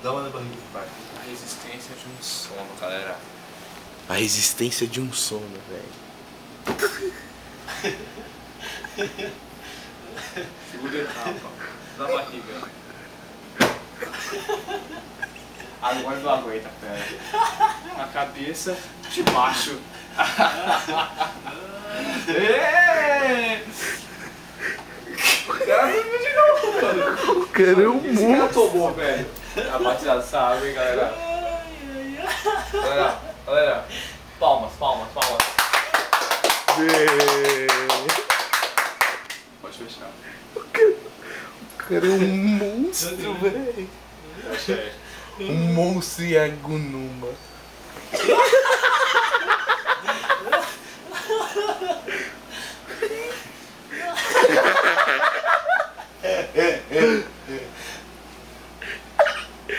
Dá uma na barriga, vai. A resistência de um sono, galera. A resistência de um sono, velho. Segunda etapa. Da barriga. Agora não aguenta, pera. Na cabeça de baixo. O cara é um Esse cara tomou, velho. A batida dessa água, hein, galera. Galera. Palmas. Pode fechar. O cara é um monstro, velho. Achei. Um monstro Yagunuma.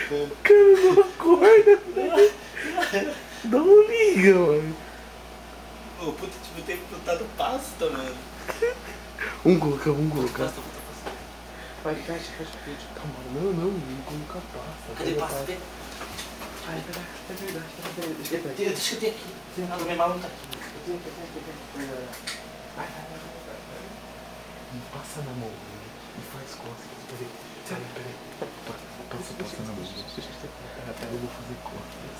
O cara não acorda, velho. Não liga, mano. Ô, puta, tipo, tem que botar no pasta, mano. Vamos colocar. Pasta. Vai, fecha. Calma, não, vamos colocar pasta. Cadê pasta? Cadê? Ai, peraí, é verdade. Deixa eu ter aqui. Ah, minha mala não tá aqui. Vai. Passa na mão, velho. E faz costas. Peraí. Passa na mão. Peraí, eu vou fazer costas.